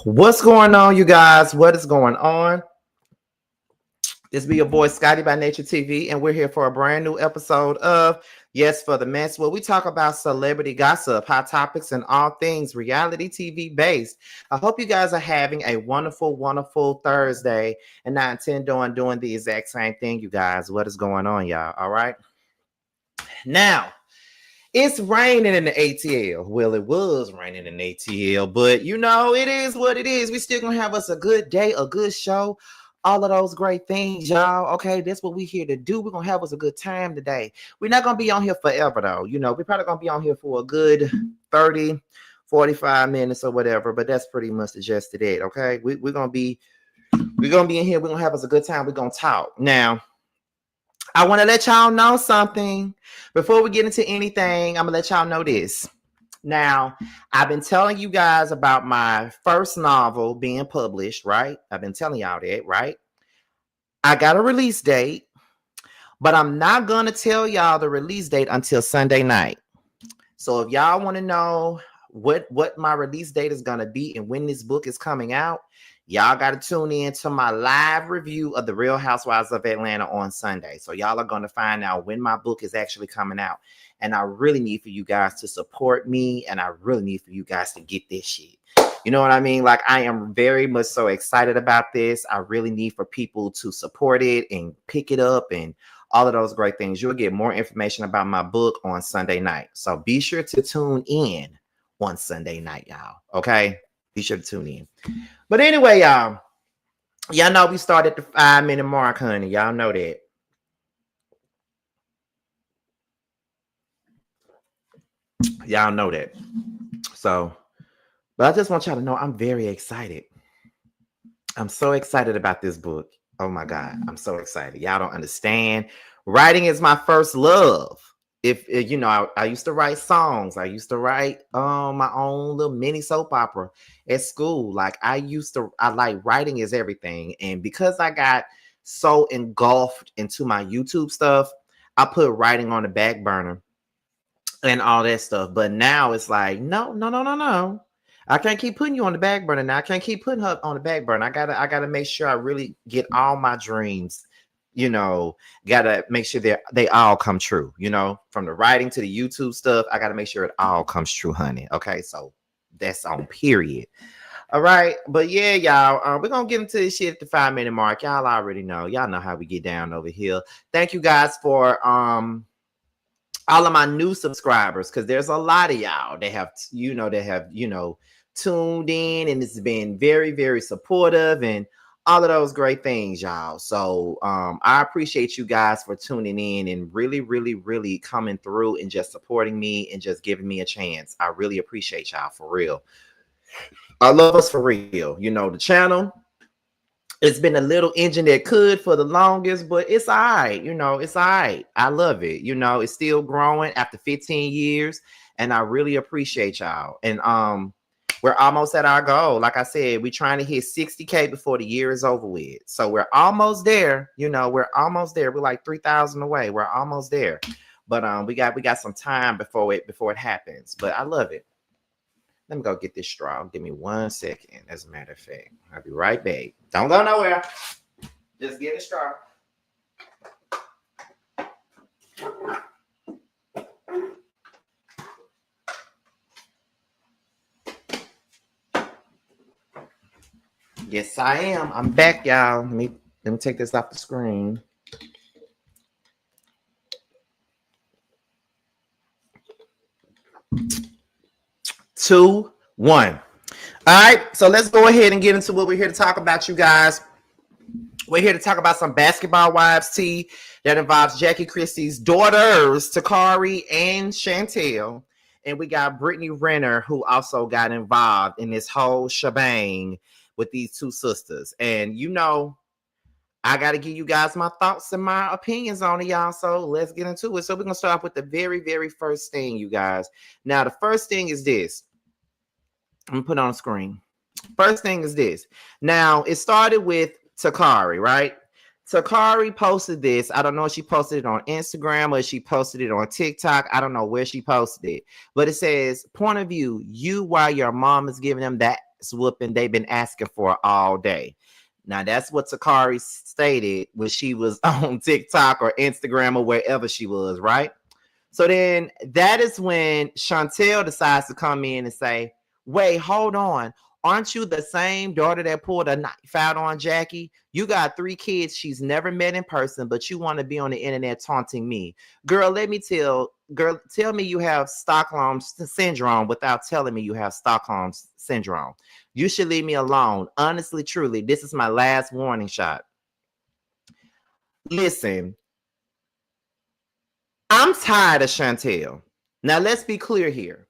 What's going on, you guys? What is going on? This be your boy Scotty by Nature TV, and we're here for a brand new episode of Yes for the Mess, where we talk about celebrity gossip, hot topics, and all things reality TV based. I hope you guys are having a wonderful, wonderful Thursday, and I intend on doing the exact same thing, you guys. What is going on, y'all? All right. Now, it's raining in the ATL. Well, it was raining in the ATL, but you know, it is what it is. We still gonna have us a good day, a good show, all of those great things, y'all. Okay, that's what we're here to do. We're gonna have us a good time today. We're not gonna be on here forever, though. You know, we're probably gonna be on here for a good 30, 45 minutes or whatever, but that's pretty much suggested it. Okay, we're gonna be in here. We're gonna have us a good time. We're gonna talk now. I want to let y'all know something. Before we get into anything, I'm going to let y'all know this. Now, I've been telling you guys about my first novel being published, right? I've been telling y'all that, right? I got a release date, but I'm not going to tell y'all the release date until Sunday night. So if y'all want to know what my release date is going to be and when this book is coming out, y'all got to tune in to my live review of The Real Housewives of Atlanta on Sunday. So y'all are going to find out when my book is actually coming out. And I really need for you guys to support me. And I really need for you guys to get this shit. You know what I mean? Like, I am very much so excited about this. I really need for people to support it and pick it up and all of those great things. You'll get more information about my book on Sunday night. So be sure to tune in on Sunday night, y'all. Okay? Be sure to tune in. But anyway, y'all know we started the 5-minute mark, honey. Y'all know that. Y'all know that. So, but I just want y'all to know I'm very excited. I'm so excited about this book. Oh my God, I'm so excited. Y'all don't understand. Writing is my first love. If you know, I used to write songs. I used to write my own little mini soap opera at school. Like I like writing is everything. And because I got so engulfed into my YouTube stuff, I put writing on the back burner and all that stuff. But now it's like, no. I can't keep putting you on the back burner now. I can't keep putting her on the back burner. I gotta make sure I really get all my dreams. You know, gotta make sure they all come true, you know, from the writing to the YouTube stuff. I gotta make sure it all comes true, honey. Okay, so that's on period. All right, but yeah, y'all, we're gonna get into this shit at the 5-minute mark. Y'all already know. Y'all know how we get down over here. Thank you guys for all of my new subscribers, because there's a lot of y'all that have tuned in, and it's been very, very supportive and all of those great things, y'all. So I appreciate you guys for tuning in and really, really, really coming through and just supporting me and just giving me a chance. I really appreciate y'all, for real. I love us for real. You know, the channel, it's been a little engine that could for the longest, but it's all right. You know, it's all right. I love it. You know, it's still growing after 15 years, and I really appreciate y'all. And we're almost at our goal. Like I said, we're trying to hit 60K before the year is over with. So we're almost there. You know, we're almost there. We're like 3,000 away. We're almost there. But we got some time before it happens. But I love it. Let me go get this straw. Give me 1 second. As a matter of fact, I'll be right back. Don't go nowhere. Just get a straw. Yes, I am. I'm back, y'all. Let me take this off the screen. Two, one. All right, so let's go ahead and get into what we're here to talk about, you guys. We're here to talk about some basketball wives tea that involves Jackie Christie's daughters, Takari and Chantel. And we got Brittany Renner, who also got involved in this whole shebang with these two sisters. And you know, I got to give you guys my thoughts and my opinions on it, y'all. So let's get into it. So we're going to start off with the very, very first thing, you guys. Now, the first thing is this. I'm going to put it on the screen. First thing is this. Now, it started with Takari, right? Takari posted this. I don't know if she posted it on Instagram or she posted it on TikTok. I don't know where she posted it. But it says, point of view, you while your mom is giving them that whooping they've been asking for all day. Now, that's what Takari stated when she was on TikTok or Instagram or wherever she was, right? So then that is when Chantel decides to come in and say, wait, hold on. Aren't you the same daughter that pulled a knife out on Jackie? You got 3 kids she's never met in person, but you want to be on the internet taunting me. Girl, tell me you have Stockholm syndrome without telling me you have Stockholm syndrome. You should leave me alone. Honestly, truly, this is my last warning shot. Listen, I'm tired of Chantel. Now, let's be clear here.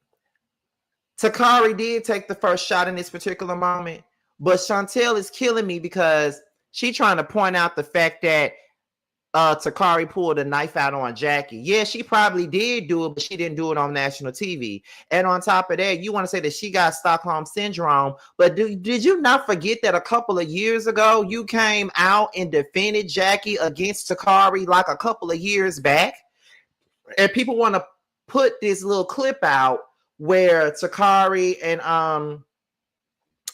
Takari did take the first shot in this particular moment, but Chantel is killing me because she's trying to point out the fact that Takari pulled a knife out on Jackie. Yeah, she probably did do it, but she didn't do it on national TV. And on top of that, you want to say that she got Stockholm syndrome, but did you not forget that a couple of years ago, you came out and defended Jackie against Takari like a couple of years back? And people want to put this little clip out where Takari and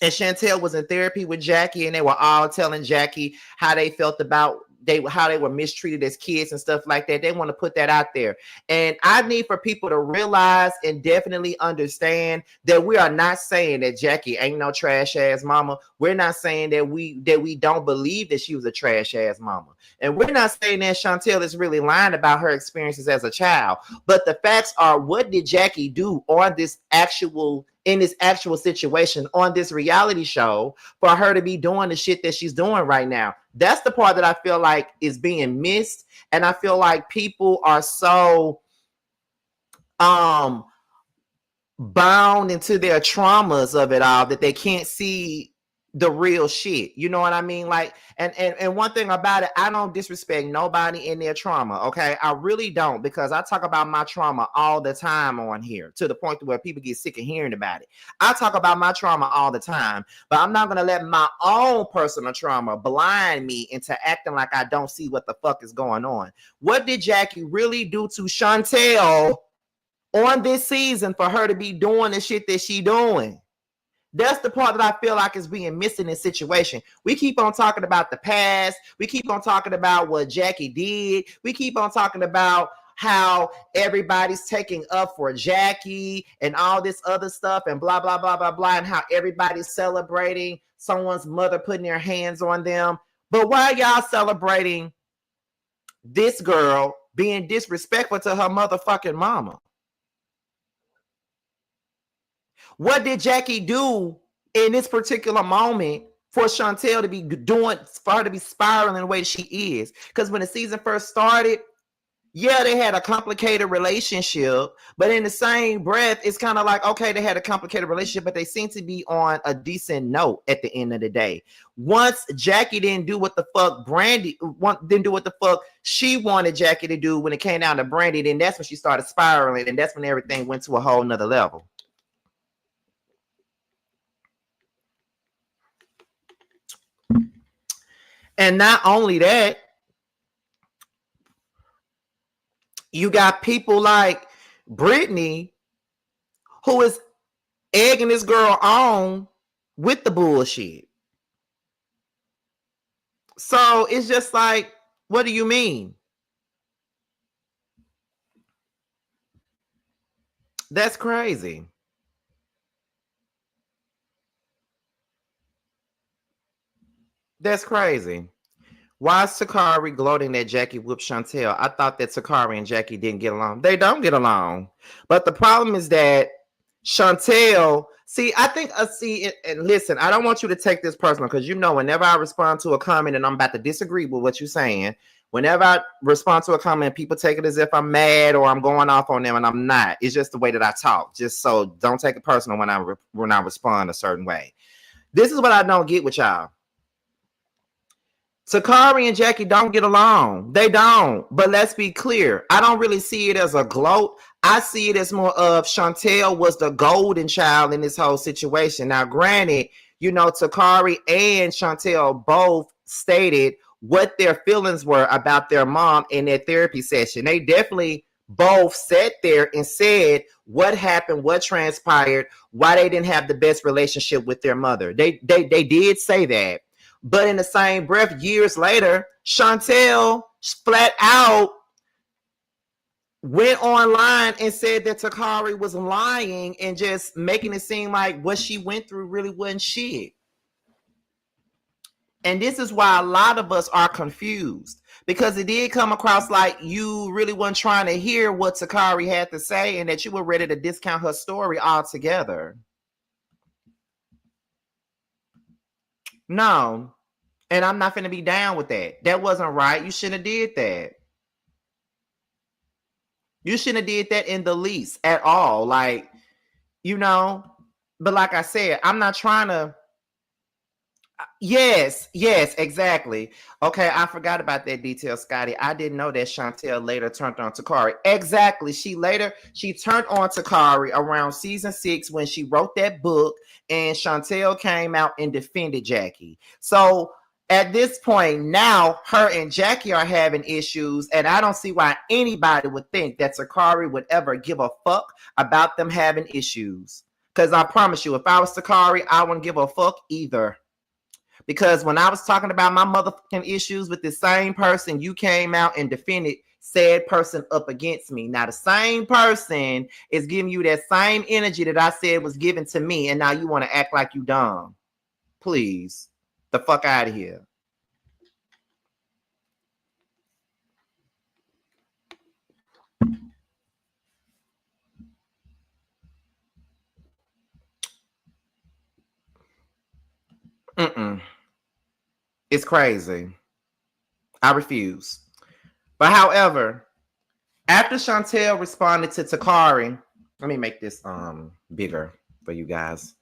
Chantel was in therapy with Jackie, and they were all telling Jackie how they felt about how they were mistreated as kids and stuff like that. They want to put that out there. And I need for people to realize and definitely understand that we are not saying that Jackie ain't no trash ass mama. We're not saying that we don't believe that she was a trash ass mama. And we're not saying that Chantel is really lying about her experiences as a child. But the facts are, what did Jackie do on this actual situation on this reality show for her to be doing the shit that she's doing right now? That's the part that I feel like is being missed. And I feel like people are so bound into their traumas of it all that they can't see the real shit. You know what I mean? Like, and one thing about it, I don't disrespect nobody in their trauma. Okay. I really don't, because I talk about my trauma all the time on here, to the point where people get sick of hearing about it. I talk about my trauma all the time, but I'm not going to let my own personal trauma blind me into acting like I don't see what the fuck is going on. What did Jackie really do to Chantel on this season for her to be doing the shit that she doing? That's the part that I feel like is being missed in this situation. We keep on talking about the past. We keep on talking about what Jackie did. We keep on talking about how everybody's taking up for Jackie and all this other stuff and blah, blah, blah, blah, blah, and how everybody's celebrating someone's mother putting their hands on them. But why are y'all celebrating this girl being disrespectful to her motherfucking mama? What did Jackie do in this particular moment for Chantel to be doing, for her to be spiraling the way she is? Because when the season first started, yeah, they had a complicated relationship, but in the same breath, it's kind of like, okay, they had a complicated relationship, but they seem to be on a decent note at the end of the day. Once Jackie didn't do what the fuck didn't do what the fuck she wanted Jackie to do when it came down to Brandy, then that's when she started spiraling, and that's when everything went to a whole nother level. And not only that, you got people like Brittany who is egging this girl on with the bullshit. So it's just like, what do you mean? That's crazy. That's crazy. Why is Takari gloating that Jackie whooped Chantel? I thought that Takari and Jackie didn't get along. They don't get along. But the problem is that Chantel, and listen, I don't want you to take this personal, because you know, whenever I respond to a comment and I'm about to disagree with what you're saying, whenever I respond to a comment, people take it as if I'm mad or I'm going off on them, and I'm not. It's just the way that I talk. Just so don't take it personal when I respond a certain way. This is what I don't get with y'all. Takari and Jackie don't get along. They don't. But let's be clear. I don't really see it as a gloat. I see it as more of Chantel was the golden child in this whole situation. Now, granted, you know, Takari and Chantel both stated what their feelings were about their mom in their therapy session. They definitely both sat there and said what happened, what transpired, why they didn't have the best relationship with their mother. They did say that. But in the same breath, years later, Chantel flat out went online and said that Takari was lying and just making it seem like what she went through really wasn't shit. And this is why a lot of us are confused, because it did come across like you really weren't trying to hear what Takari had to say and that you were ready to discount her story altogether. No. And I'm not going to be down with that. That wasn't right. You shouldn't have did that. You shouldn't have did that in the least at all. Like, you know, but like I said, I'm not trying to. Yes, exactly. Okay, I forgot about that detail, Scotty. I didn't know that Chantel later turned on Takari. Exactly. She turned on Takari around season 6 when she wrote that book, and Chantel came out and defended Jackie. So at this point now, her and Jackie are having issues, and I don't see why anybody would think that Takari would ever give a fuck about them having issues. Because I promise you, if I was Takari, I wouldn't give a fuck either. Because when I was talking about my motherfucking issues with the same person, you came out and defended said person up against me. Now the same person is giving you that same energy that I said was given to me, and now you want to act like you dumb. Please, the fuck out of here. It's crazy. I refuse. But however, after Chantel responded to Takari, let me make this bigger for you guys.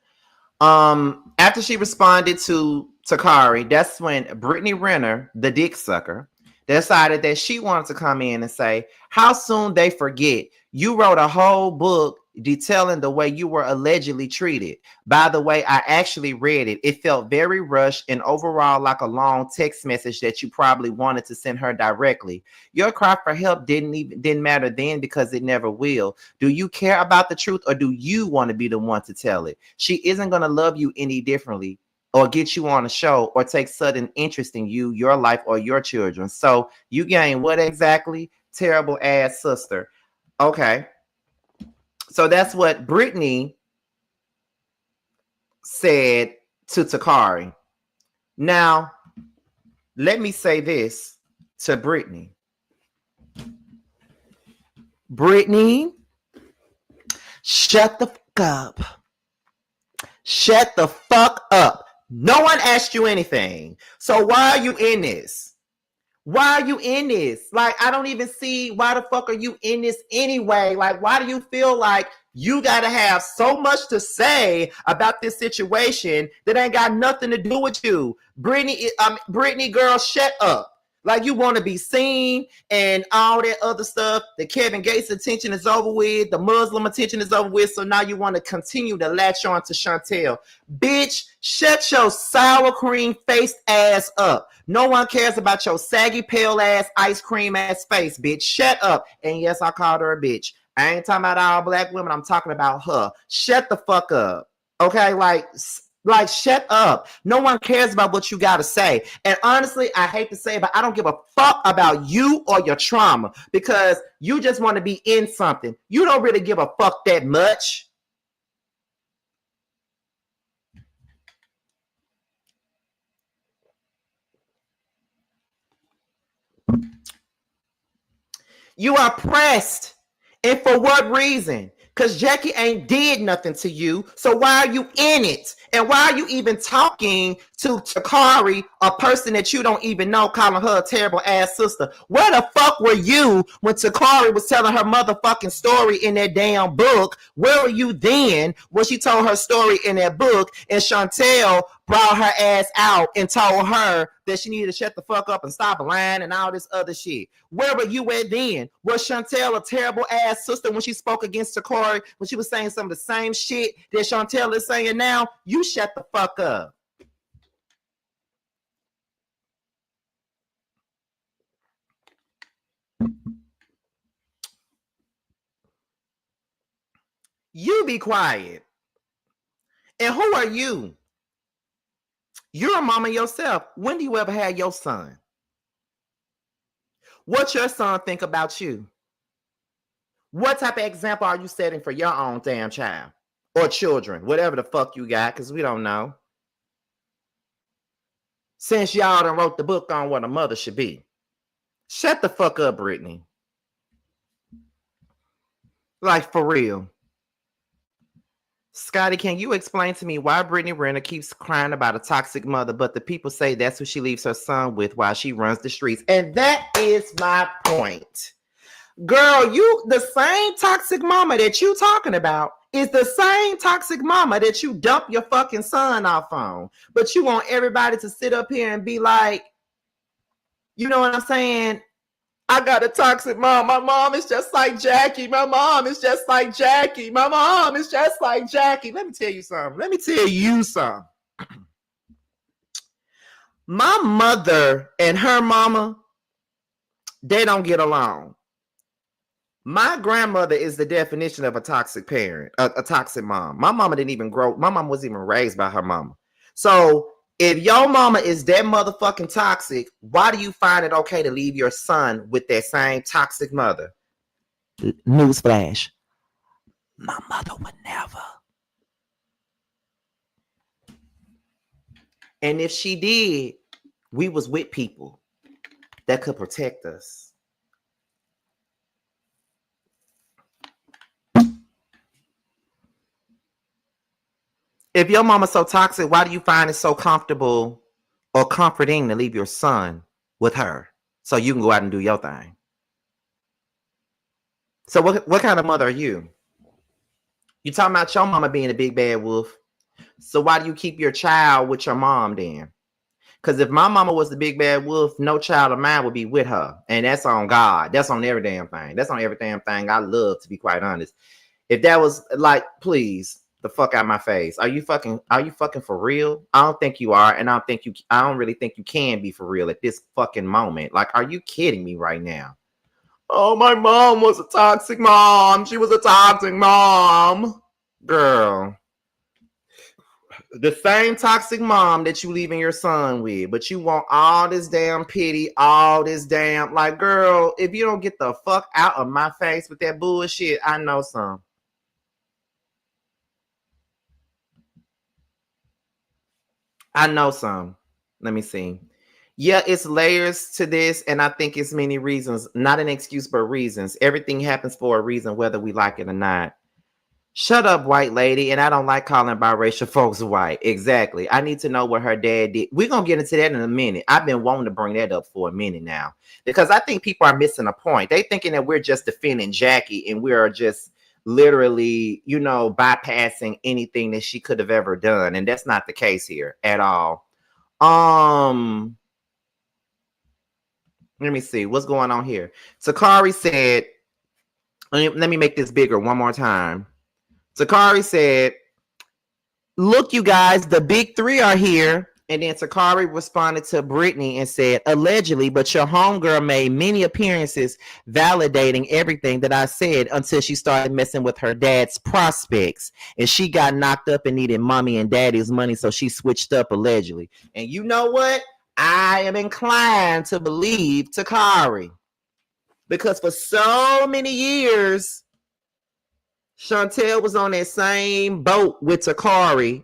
After she responded to Takari, that's when Brittany Renner, the dick sucker, decided that she wanted to come in and say how soon they forget you wrote a whole book detailing the way you were allegedly treated. By the way, I actually read it. It felt very rushed and overall like a long text message that you probably wanted to send her directly. Your cry for help didn't matter then because it never will. Do you care about the truth, or do you want to be the one to tell it? She isn't going to love you any differently or get you on a show or take sudden interest in you, your life, or your children. So you gain what exactly? Terrible ass sister. Okay. So that's what Brittany said to Takari. Now, let me say this to Brittany. Brittany, shut the fuck up. Shut the fuck up. No one asked you anything. So why are you in this? Why are you in this? Like, I don't even see why the fuck are you in this anyway? Like, why do you feel like you got to have so much to say about this situation that ain't got nothing to do with you? Brittany, girl, shut up. Like, you want to be seen and all that other stuff. The Kevin Gates attention is over with. The Muslim attention is over with. So now you want to continue to latch on to Chantel. Bitch, shut your sour cream faced ass up. No one cares about your saggy, pale ass, ice cream ass face, bitch. Shut up. And yes, I called her a bitch. I ain't talking about all black women. I'm talking about her. Shut the fuck up. Okay, like, shut up. No one cares about what you got to say. And honestly, I hate to say it, but I don't give a fuck about you or your trauma, because you just want to be in something. You don't really give a fuck that much. You are pressed. And for what reason? Because Jackie ain't did nothing to you. So why are you in it? And why are you even talking to Takari, a person that you don't even know, calling her a terrible ass sister? Where the fuck were you when Takari was telling her motherfucking story in that damn book? Where were you then when she told her story in that book and Chantel brought her ass out and told her that she needed to shut the fuck up and stop lying and all this other shit? Where were you at then? Was Chantel a terrible ass sister when she spoke against Takari, when she was saying some of the same shit that Chantel is saying now? You shut the fuck up. You be quiet. And who are you? You're a mama yourself. When do you ever have your son? What your son think about you? What type of example are you setting for your own damn child or children? Whatever the fuck you got, because we don't know. Since y'all done wrote the book on what a mother should be. Shut the fuck up, Brittany. Like, for real. Scotty, can you explain to me why Brittany Renner keeps crying about a toxic mother, but the people say that's who she leaves her son with while she runs the streets? And that is my point. Girl, you, the same toxic mama that you talking about is the same toxic mama that you dump your fucking son off on. But you want everybody to sit up here and be like, you know what I'm saying? I got a toxic mom. My mom is just like Jackie. My mom is just like Jackie. My mom is just like Jackie. Let me tell you something. My mother and her mama, they don't get along. My grandmother is the definition of a toxic parent, a toxic mom. My mama didn't even grow. My mama wasn't even raised by her mama. So if your mama is that motherfucking toxic, why do you find it okay to leave your son with that same toxic mother? Newsflash. My mother would never. And if she did, we was with people that could protect us. If your mama's so toxic, why do you find it so comfortable or comforting to leave your son with her so you can go out and do your thing? So what kind of mother are you? You talking about your mama being a big bad wolf. So why do you keep your child with your mom then? Because if my mama was the big bad wolf, no child of mine would be with her. And that's on God. That's on every damn thing. That's on every damn thing I love, to be quite honest. If that was like, please, the fuck out my face. Are you fucking for real? I don't think you are, and I don't really think you can be for real at this fucking moment. Like, are you kidding me right now? Oh, my mom was a toxic mom. She was a toxic mom. Girl. The same toxic mom that you leaving your son with, but you want all this damn pity, all this damn, like, girl, if you don't get the fuck out of my face with that bullshit, I know some. I know some. Let me see. Yeah, it's layers to this, and I think it's many reasons. Not an excuse, but reasons. Everything happens for a reason, whether we like it or not. Shut up, white lady. And I don't like calling biracial folks white. Exactly. I need to know what her dad did. We're going to get into that in a minute. I've been wanting to bring that up for a minute now, because I think people are missing a point. They thinking that we're just defending Jackie and we are just literally, you know, bypassing anything that she could have ever done. And that's not the case here at all. Let me see what's going on here. Takari said, let me make this bigger one more time. Takari said, look, you guys, the big three are here. And then Takari responded to Brittany and said, allegedly, but your homegirl made many appearances validating everything that I said until she started messing with her dad's prospects. And she got knocked up and needed mommy and daddy's money, so she switched up allegedly. And you know what? I am inclined to believe Takari. Because for so many years, Chantel was on that same boat with Takari,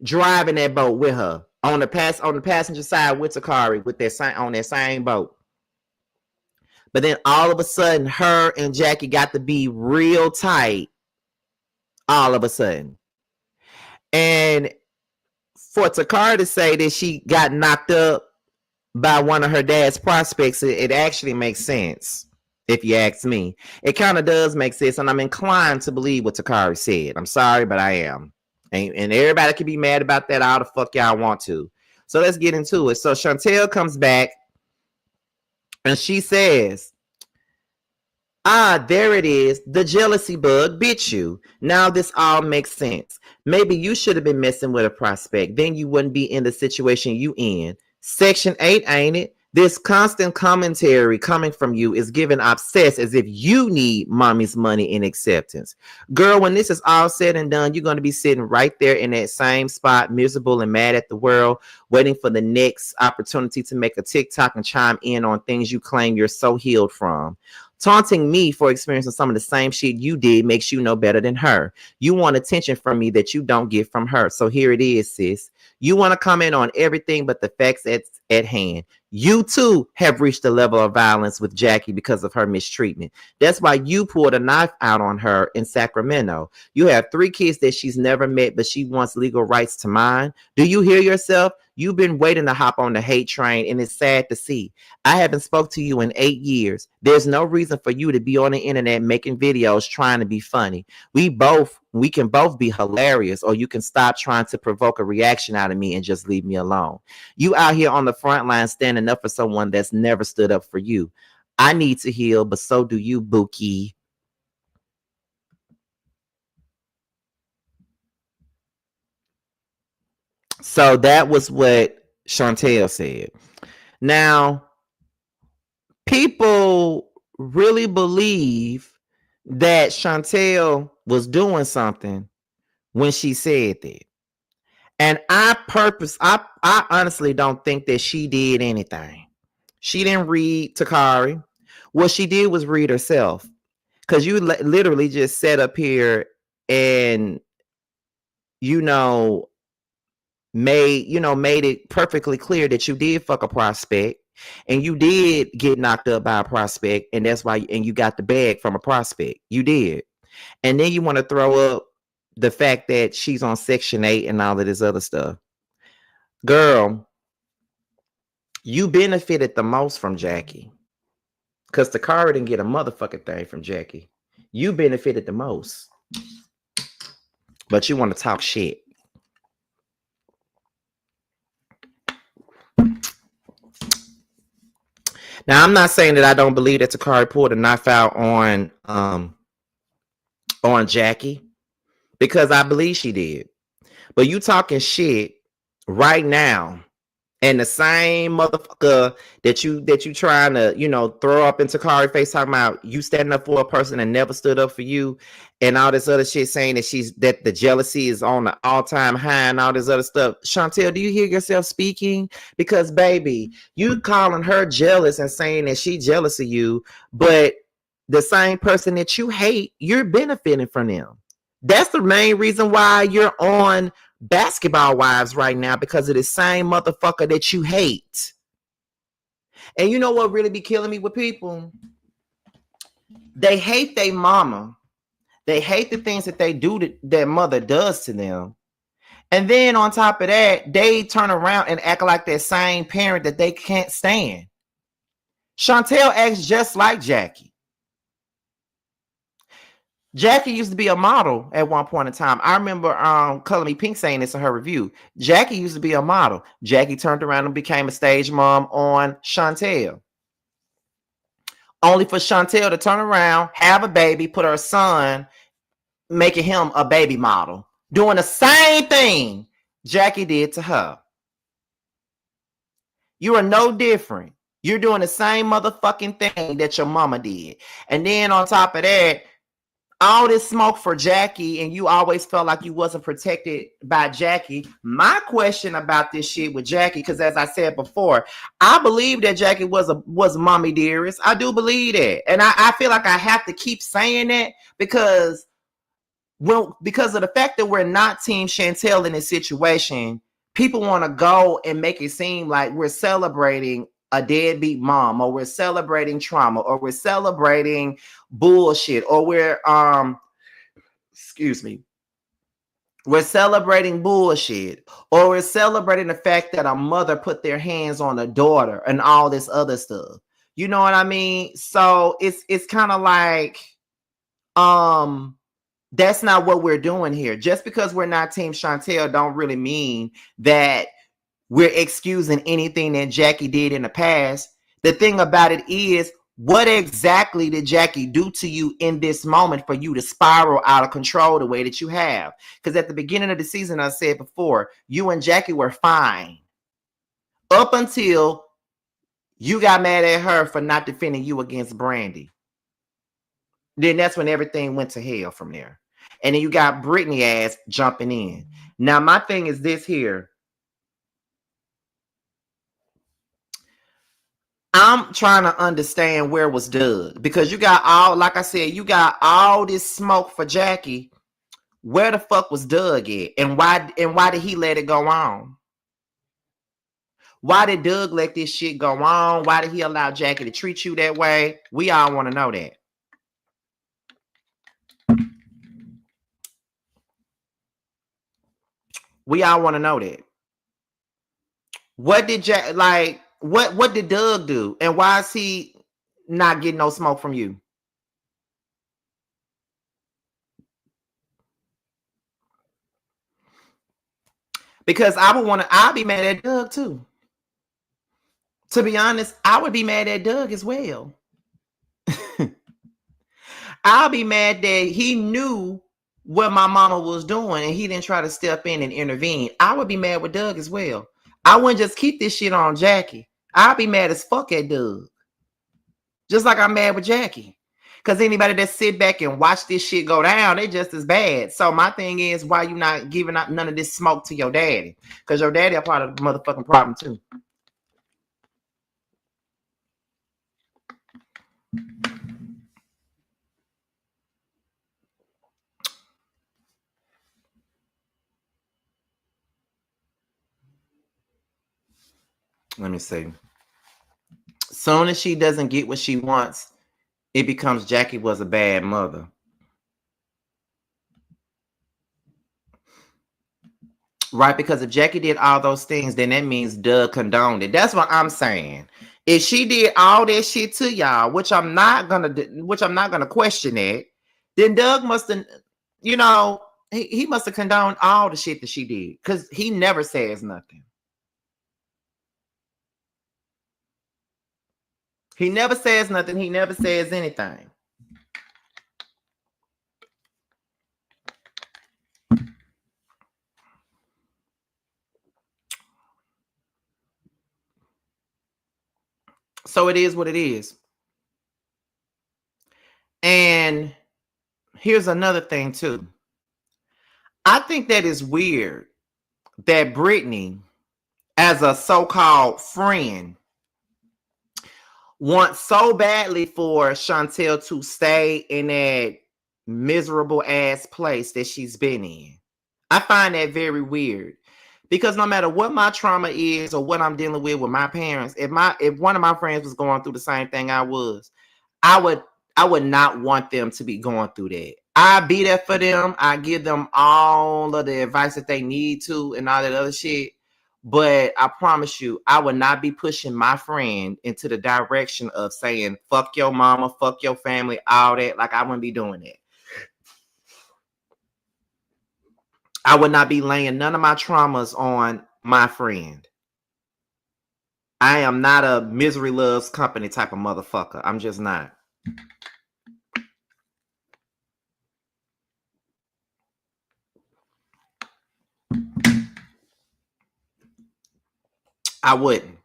driving that boat with her on the passenger side with Takari on that same boat. But then all of a sudden, her and Jackie got to be real tight. All of a sudden, and for Takari to say that she got knocked up by one of her dad's prospects, it actually makes sense. If you ask me, it kind of does make sense, and I'm inclined to believe what Takari said. I'm sorry, but I am. And everybody can be mad about that all the fuck y'all want to. So let's get into it. So Chantel comes back and she says, there it is. The jealousy bug bit you. Now this all makes sense. Maybe you should have been messing with a prospect. Then you wouldn't be in the situation you in. Section 8, ain't it? This constant commentary coming from you is giving obsessed as if you need mommy's money and acceptance. Girl, when this is all said and done, you're going to be sitting right there in that same spot, miserable and mad at the world, waiting for the next opportunity to make a TikTok and chime in on things you claim you're so healed from. Taunting me for experiencing some of the same shit you did makes you no better than her. You want attention from me that you don't get from her. So here it is, sis. You want to comment on everything but the facts at hand. You too have reached a level of violence with Jackie because of her mistreatment. That's why you pulled a knife out on her in Sacramento. You have 3 kids that she's never met, but she wants legal rights to mine. Do you hear yourself? You've been waiting to hop on the hate train, and it's sad to see. I haven't spoke to you in 8 years. There's no reason for you to be on the internet making videos trying to be funny. We can both be hilarious, or you can stop trying to provoke a reaction out of me and just leave me alone. You out here on the front line standing up for someone that's never stood up for you. I need to heal, but so do you, Bookie. So that was what Chantel said. Now, people really believe that Chantel was doing something when she said that. And I honestly don't think that she did anything. She didn't read Takari. What she did was read herself. Because you literally just sat up here and, made it perfectly clear that you did fuck a prospect and you did get knocked up by a prospect, and that's why, and you got the bag from a prospect. You did. And then you want to throw up the fact that she's on Section 8 and all of this other stuff. Girl, you benefited the most from Jackie. Because Takari didn't get a motherfucking thing from Jackie. You benefited the most. But you want to talk shit. Now, I'm not saying that I don't believe that Takari pulled a knife out on Jackie, because I believe she did. But you talking shit right now, and the same motherfucker that you trying to, throw up in Takari face, talking about you standing up for a person that never stood up for you, and all this other shit, saying that the jealousy is on the all-time high and all this other stuff. Chantel, do you hear yourself speaking? Because baby, you calling her jealous and saying that she jealous of you, but the same person that you hate, you're benefiting from them. That's the main reason why you're on Basketball Wives right now, because of the same motherfucker that you hate. And you know what really be killing me with people? They hate their mama. They hate the things that they do, that their mother does to them. And then on top of that, they turn around and act like that same parent that they can't stand. Chantel acts just like Jackie. Jackie used to be a model at one point in time. I remember Color Me Pink saying this in her review. Jackie used to be a model. Jackie turned around and became a stage mom on Chantel. Only for Chantel to turn around, have a baby, put her son, making him a baby model. Doing the same thing Jackie did to her. You are no different. You're doing the same motherfucking thing that your mama did. And then on top of that, all this smoke for Jackie, and you always felt like you wasn't protected by Jackie. My question about this shit with Jackie, because as I said before, I believe that Jackie was mommy dearest. I do believe that. And I feel like I have to keep saying that because of the fact that we're not Team Chantel in this situation, people want to go and make it seem like we're celebrating a deadbeat mom, or we're celebrating trauma, or we're celebrating bullshit, or we're we're celebrating bullshit, or we're celebrating the fact that a mother put their hands on a daughter and all this other stuff. You know what I mean? So it's kind of like that's not what we're doing here. Just because we're not Team Chantel don't really mean that we're excusing anything that Jackie did in the past. The thing about it is, what exactly did Jackie do to you in this moment for you to spiral out of control the way that you have? Because at the beginning of the season, I said before, you and Jackie were fine. Up until You got mad at her for not defending you against Brandy. Then that's when everything went to hell from there. And then you got Brittany ass jumping in. Now, my thing is this here. I'm trying to understand where was Doug. Because you got all, like I said, you got all this smoke for Jackie. Where the fuck was Doug at? And why did he let it go on? Why did Doug let this shit go on? Why did he allow Jackie to treat you that way? We all want to know that. We all want to know that. What did what did Doug do? And why is he not getting no smoke from you? Because I'll be mad at Doug too. To be honest, I would be mad at Doug as well. I'll be mad that he knew what my mama was doing and he didn't try to step in and intervene. I would be mad with Doug as well. I wouldn't just keep this shit on Jackie. I'll be mad as fuck at Doug. Just like I'm mad with Jackie. Because anybody that sit back and watch this shit go down, they just as bad. So my thing is, why you not giving out none of this smoke to your daddy? Because your daddy a part of the motherfucking problem too. Let me see. Soon as she doesn't get what she wants, it becomes Jackie was a bad mother. Right? Because if Jackie did all those things, then that means Doug condoned it. That's what I'm saying. If she did all that shit to y'all, which I'm not gonna question it, then Doug must have, you know, he must have condoned all the shit that she did. Because he never says nothing. He never says nothing. He never says anything. So it is what it is. And here's another thing too. I think that is weird that Brittany, as a so-called friend, wants so badly for Chantel to stay in that miserable ass place that she's been in. I find that very weird. Because no matter what my trauma is or what I'm dealing with my parents, if one of my friends was going through the same thing I would not want them to be going through that. I be there for them. I give them all of the advice that they need to and all that other shit. But I promise you, I would not be pushing my friend into the direction of saying, fuck your mama, fuck your family, all that. Like, I wouldn't be doing that. I would not be laying none of my traumas on my friend. I am not a misery loves company type of motherfucker. I'm just not. I wouldn't.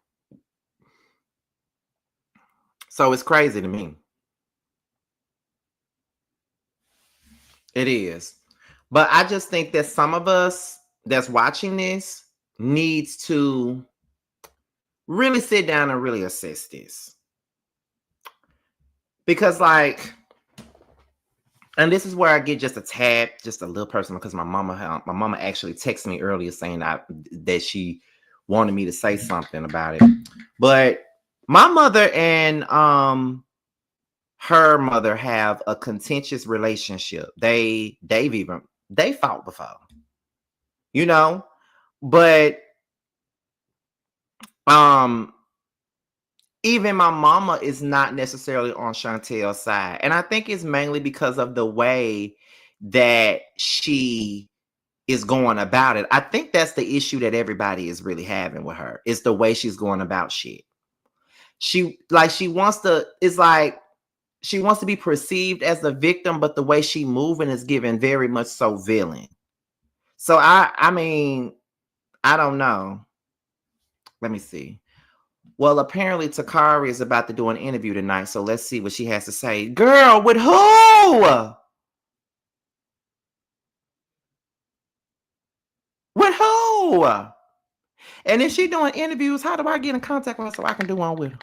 So it's crazy to me. It is. But I just think that some of us that's watching this needs to really sit down and really assess this. Because like, and this is where I get just a tad, just a little personal, because my mama actually texted me earlier saying that she wanted me to say something about it. But my mother and her mother have a contentious relationship. They fought before, you know, but even my mama is not necessarily on Chantel's side. And I think it's mainly because of the way that she is going about it. I think that's the issue that everybody is really having with her. It's the way she's going about shit. She wants to be perceived as the victim, but the way she moving is given very much so villain. So I mean, I don't know. Let me see. Well, apparently Takari is about to do an interview tonight, so let's see what she has to say. Girl, with who? With who? And if she doing interviews, how do I get in contact with her so I can do one with her?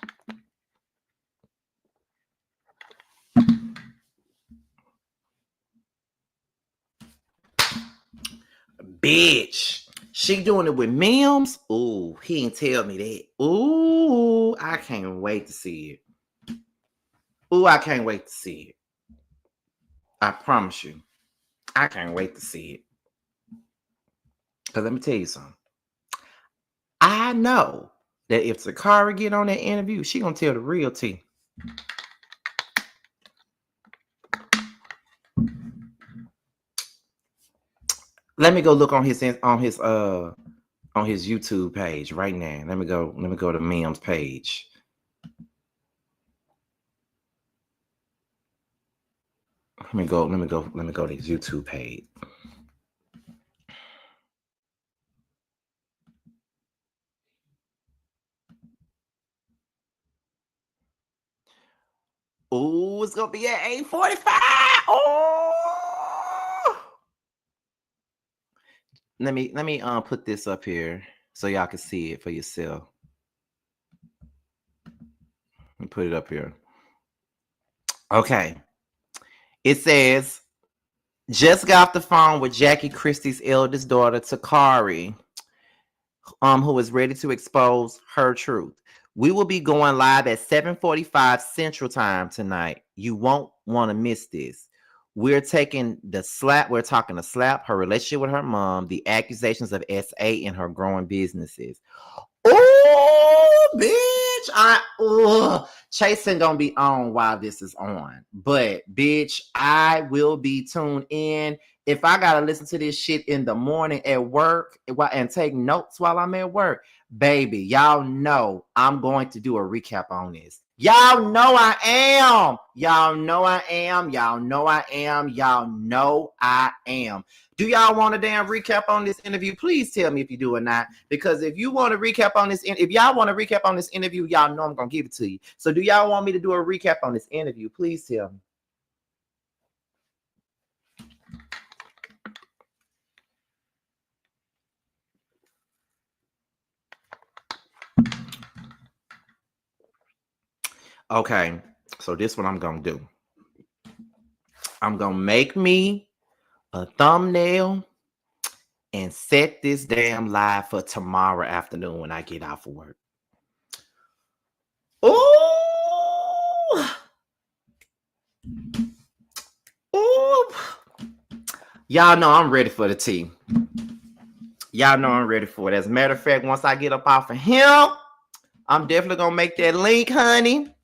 Bitch, she doing it with Mims. Ooh, he ain't tell me that. Ooh, I can't wait to see it. Ooh, I can't wait to see it. I promise you, I can't wait to see it. Because let me tell you something. I know that if Takari get on that interview, she gonna tell the real tea. Let me go look on his YouTube page right now. Let me go to Mims page. Let me go to his YouTube page. Oh, it's gonna be at 8:45. Oh, let me put this up here so y'all can see it for yourself. Let me put it up here. Okay. It says, just got off the phone with Jackie Christie's eldest daughter, Takari, who is ready to expose her truth. We will be going live at 7:45 Central Time tonight. You won't want to miss this. We're talking the slap, her relationship with her mom, the accusations of SA in her growing businesses. Oh, bitch. Chasing gonna be on while this is on. But bitch, I will be tuned in. If I gotta listen to this shit in the morning at work and take notes while I'm at work, baby, y'all know I'm going to do a recap on this. Y'all know I am. Y'all know I am. Y'all know I am. Y'all know I am. Do y'all want a damn recap on this interview? Please tell me if you do or not. Because if you want to recap on this, if y'all want to recap on this interview, y'all know I'm gonna give it to you. So do y'all want me to do a recap on this interview? Please tell me. Okay, so this is what I'm gonna do. I'm gonna make me a thumbnail and set this damn live for tomorrow afternoon when I get off of work. Ooh! Ooh! Y'all know I'm ready for the tea. Y'all know I'm ready for it. As a matter of fact, once I get up off of him, I'm definitely gonna make that link, honey.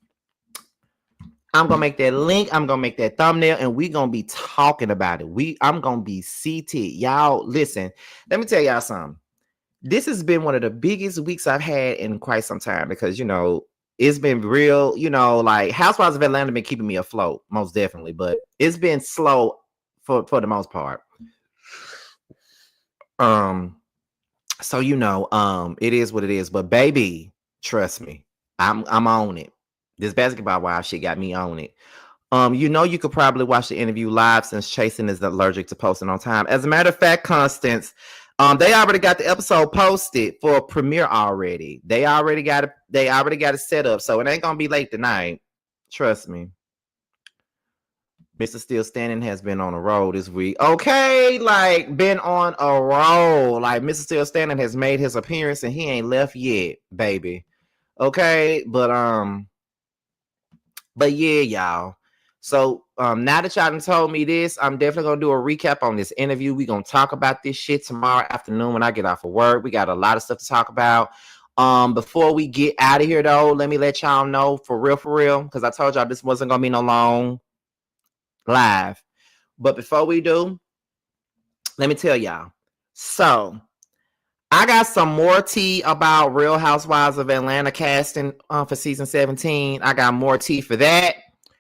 I'm gonna make that link. I'm gonna make that thumbnail, and we gonna be talking about it. I'm gonna be seated. Y'all, listen. Let me tell y'all something. This has been one of the biggest weeks I've had in quite some time because it's been real. Like Housewives of Atlanta been keeping me afloat, most definitely, but it's been slow for the most part. So it is what it is. But baby, trust me, I'm on it. This basketball wild shit got me on it. You could probably watch the interview live since Chasing is allergic to posting on time. As a matter of fact, Constance, they already got the episode posted for premiere already. They already got it set up, so it ain't gonna be late tonight. Trust me. Mr. Still Standing has been on a roll this week. Okay, like been on a roll. Like Mr. Still Standing has made his appearance and he ain't left yet, baby. Okay, but yeah, y'all. So now that y'all done told me this, I'm definitely gonna do a recap on this interview. We're gonna talk about this shit tomorrow afternoon when I get off of work. We got a lot of stuff to talk about. Before we get out of here though, let me let y'all know for real, because I told y'all this wasn't gonna be no long live. But before we do, let me tell y'all. So I got some more tea about Real Housewives of Atlanta casting for season 17. I got more tea for that.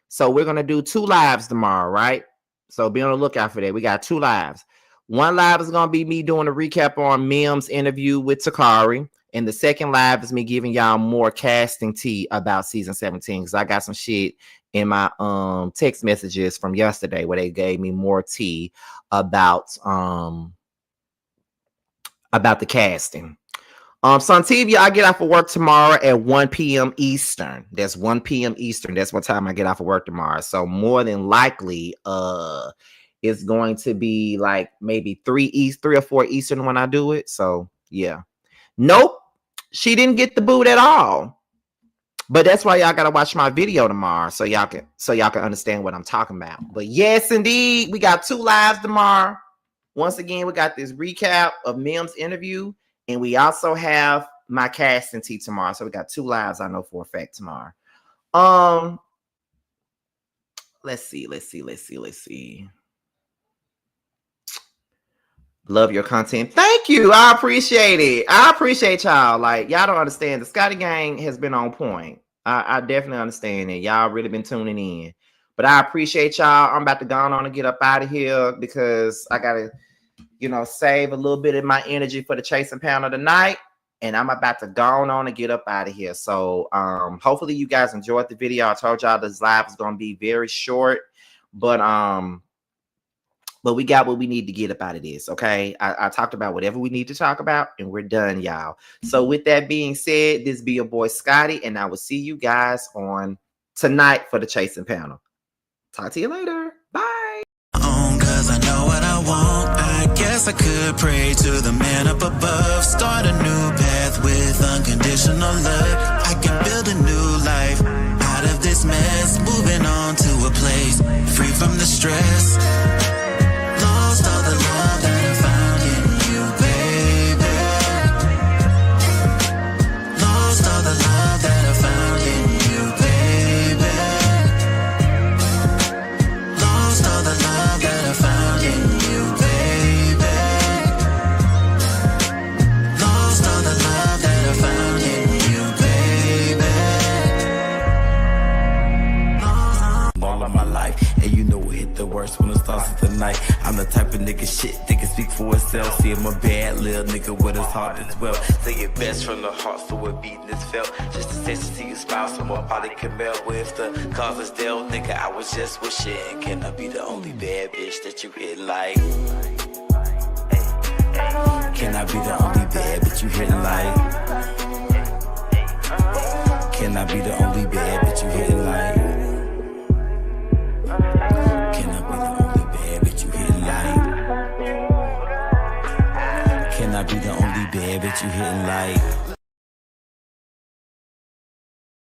So we're going to do 2 lives tomorrow, right? So be on the lookout for that. We got 2 lives. One live is going to be me doing a recap on Mims' interview with Takari. And the second live is me giving y'all more casting tea about season 17, because I got some shit in my text messages from yesterday where they gave me more tea about the casting. So on TV, I get off of work tomorrow at 1 p.m. Eastern. That's 1 p.m. Eastern. That's what time I get off of work tomorrow. So more than likely, it's going to be like maybe 3 or 4 Eastern when I do it. So yeah. Nope. She didn't get the boot at all. But that's why y'all gotta watch my video tomorrow so y'all can understand what I'm talking about. But yes, indeed, we got 2 lives tomorrow. Once again, we got this recap of Mim's interview, and we also have my casting tea tomorrow. So we got 2 lives, I know for a fact, tomorrow. Let's see. Love your content. Thank you. I appreciate it. I appreciate y'all. Like, y'all don't understand. The Scotty Gang has been on point. I definitely understand it. Y'all really been tuning in. But I appreciate y'all. I'm about to go on and get up out of here because I got to, save a little bit of my energy for the chasing panel tonight. And I'm about to go on and get up out of here. So hopefully you guys enjoyed the video. I told y'all this live is going to be very short. But we got what we need to get up out of this, okay? I talked about whatever we need to talk about, and we're done, y'all. So with that being said, this be your boy Scotty, and I will see you guys on tonight for the chasing panel. Talk to you later. Bye. Cause I know what I want. I guess I could pray to the man up above. Start a new path with unconditional love. I can build a new life out of this mess. Moving on to a place free from the stress. Lost all the love that I found in you, baby. Lost all the love that I found in you, baby. Lost all the love that I found in you, baby. Lost all the love that I found in you, baby. All of my life, and you know what hit the worst when it starts with the night. I'm the type of nigga shit that can speak for itself. See, I'm a bad little nigga with his heart as well. Say it best from the heart, so it beating is felt. Just a sense to see you smile, so more body can melt. With the cause is dealt, nigga, I was just wishing. Can I be the only bad bitch that you hit like? Can I be the only bad bitch you hit like? Can I be the only bad bitch you hit like? Can I be the only bad bitch you hitting like? Can I be the only bad bitch you hitting like?